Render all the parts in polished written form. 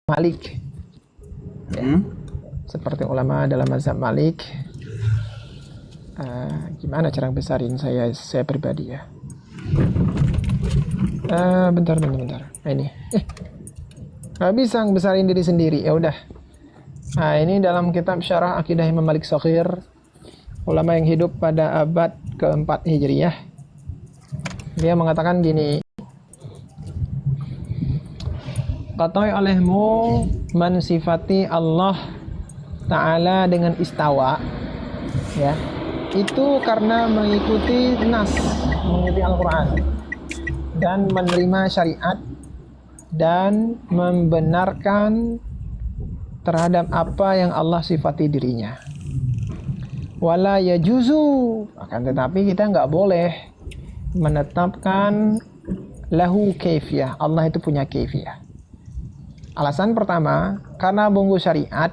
Malik. Ya. Seperti ulama dalam mazhab Malik. Gimana cara besarin saya pribadi ya? Bentar. Nah, ini. Gak bisa besarin diri sendiri. Ya udah. Nah, ini dalam kitab Syarah Aqidah Imam Malik Shaghir, ulama yang hidup pada abad keempat Hijriyah. Dia mengatakan gini. Qat'i olehmu mensifati Allah Ta'ala dengan istawa, ya, itu karena mengikuti nas, mengikuti Al-Quran dan menerima syariat dan membenarkan terhadap apa yang Allah sifati dirinya. Wala yajuzu, akan tetapi kita nggak boleh menetapkan lahu kaifiyah, Allah itu punya kaifiyah. Alasan pertama, karena bungkus syariat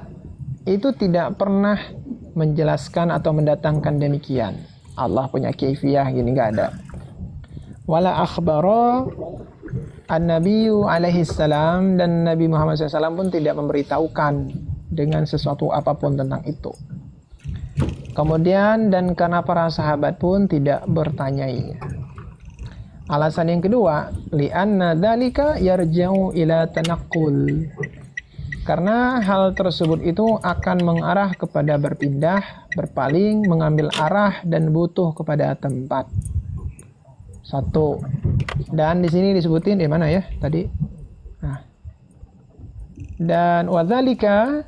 itu tidak pernah menjelaskan atau mendatangkan demikian. Allah punya kaifiyah gini, nggak ada. Wala akhbara an-nabiyyu alaihi salam, dan Nabi Muhammad SAW pun tidak memberitahukan dengan sesuatu apapun tentang itu. Kemudian dan karena para sahabat pun tidak bertanyainya. Alasan yang kedua, li'anna dzalika yarja'u ila tanaqqul. Karena hal tersebut itu akan mengarah kepada berpindah, berpaling, mengambil arah dan butuh kepada tempat. Satu. Dan di sini disebutin di mana ya tadi? Nah. Dan wadzalika,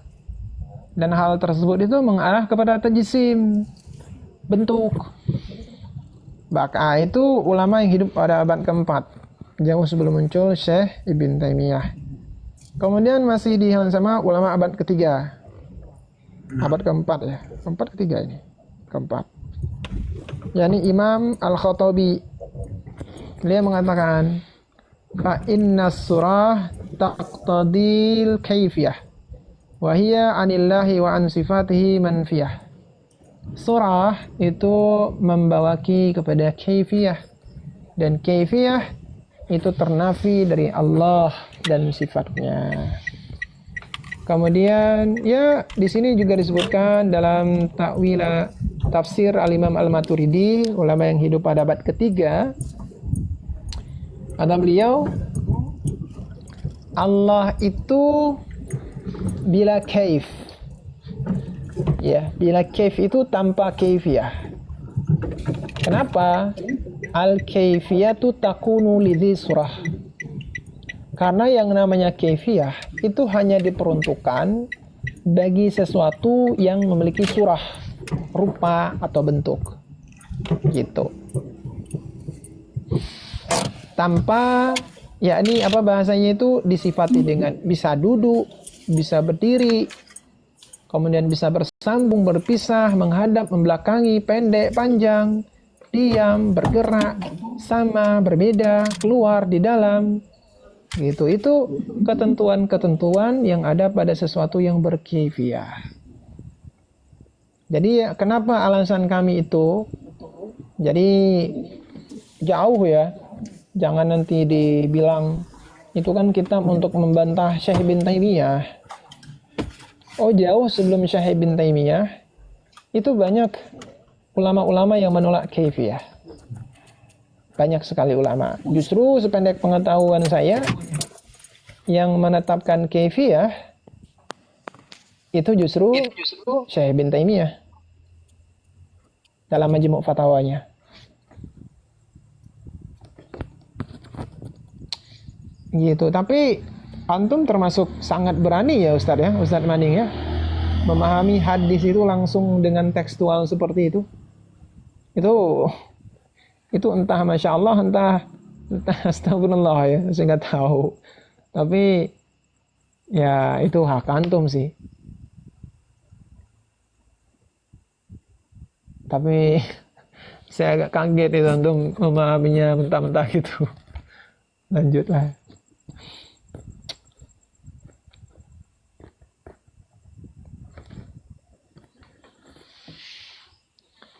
dan hal tersebut itu mengarah kepada tajsim, bentuk. Baka itu ulama yang hidup pada abad keempat, jauh sebelum muncul Syekh Ibn Taimiyah. Kemudian masih dihalang sama ulama abad ketiga, abad keempat ya, keempat ketiga ini, keempat. yakni Imam Al-Khattabi. Dia mengatakan, fa inna surah taqtadil kaifiyah wa hiya anillahi wa an sifatihi manfiyah. Surah itu membawaki kepada kaifiyah, dan kaifiyah itu ternafi dari Allah dan sifatnya. Kemudian ya di sini juga disebutkan dalam takwil tafsir Al-Imam Al-Maturidi, ulama yang hidup pada abad ketiga. Kata beliau, Allah itu bila kaif. Ya, bila kaif itu tanpa kaifiyah. Kenapa? Al-kaifiyatu takunu lidhi surah. Karena yang namanya kaifiyah itu hanya diperuntukkan bagi sesuatu yang memiliki surah, rupa atau bentuk. Gitu. Tanpa, yakni apa bahasanya itu disifati dengan bisa duduk, bisa berdiri, kemudian bisa bersambung, berpisah, menghadap, membelakangi, pendek, panjang, diam, bergerak, sama, berbeda, keluar, di dalam. Gitu. Itu ketentuan-ketentuan yang ada pada sesuatu yang berkaifiyah. Jadi kenapa alasan kami itu? Jadi jauh ya. Jangan nanti dibilang itu kan kita untuk membantah Syekh Ibn Taimiyah. Oh, jauh sebelum Syekh Ibn Taimiyah itu banyak ulama-ulama yang menolak kaifiyah. Banyak sekali ulama. Justru sependek pengetahuan saya, yang menetapkan kaifiyah itu justru Syekh Ibn Taimiyah dalam Majmu' Fatawanya. Gitu. Tapi antum termasuk sangat berani ya Ustadz ya, Ustadz Maning ya, memahami hadis itu langsung dengan tekstual seperti itu. Itu entah Masya Allah, entah astagfirullah ya, saya nggak tahu. Tapi ya itu hak antum sih. Tapi saya agak kaget itu antum memahaminya mentah-mentah gitu. Lanjutlah.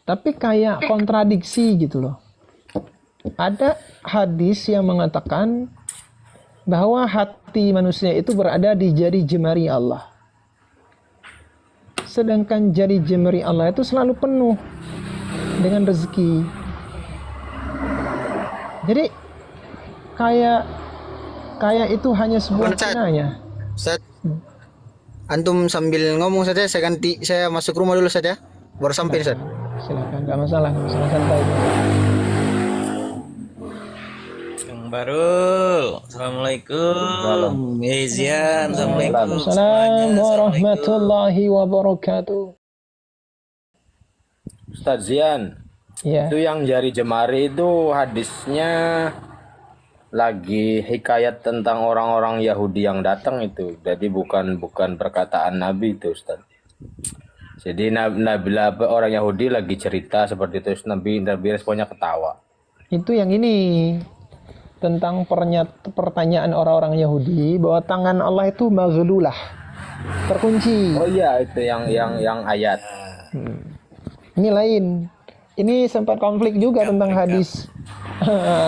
Tapi kayak kontradiksi gitu loh. Ada hadis yang mengatakan bahwa hati hati manusia itu berada di jari jemari Allah. Sedangkan jari jemari Allah itu selalu penuh dengan rezeki. Jadi kayak itu hanya sebuah kinayah. Ustaz, antum sambil ngomong saja, saya masuk rumah dulu saja. Baru sampai Ustaz. Silakan, nggak masalah santai. Kang Barul, assalamualaikum. Mezian, assalamualaikum. Waalaikumsalam warahmatullahi wabarakatuh. Ustaz Zian, Ya, itu yang jari jemari itu hadisnya lagi hikayat tentang orang-orang Yahudi yang datang itu. Jadi bukan perkataan Nabi itu, Ustaz. Jadi Nabi orang Yahudi lagi cerita seperti itu, Nabi responnya ketawa. itu yang ini tentang pertanyaan orang-orang Yahudi bahwa tangan Allah itu maghlulah, terkunci. Oh iya, itu yang ayat. Ini lain. Ini sempat konflik juga tentang hadis.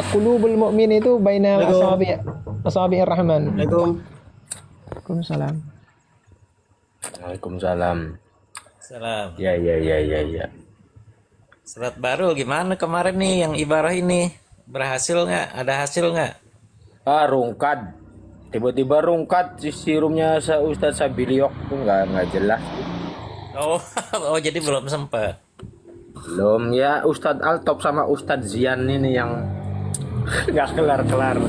Qulubul mu'min itu baina asabi'ir rahman. Waalaikumsalam. Waalaikumsalam. Salam. Ya. Surat baru gimana kemarin nih yang ibarah ini? Berhasil nggak? Ada hasil nggak? Rungkat. Tiba-tiba rungkat sirumnya Ustaz Sabiliok tuh nggak jelas. Oh jadi belum sempat. Belum ya, Ustadz Altop sama Ustadz Zian ini yang nggak kelar-kelar.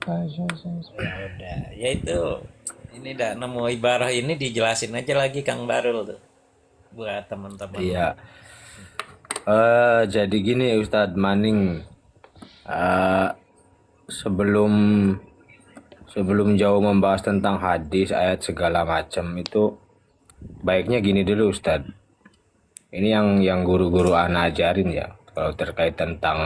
Ya udah, ya itu. Ini dah nemu ibarah ini dijelasin aja lagi Kang Barul tuh buat teman-teman. Iya. Jadi gini Ustadz Maning, sebelum jauh membahas tentang hadis, ayat segala macam itu, baiknya gini dulu Ustadz. Ini yang guru-guru ana ajarin ya, kalau terkait tentang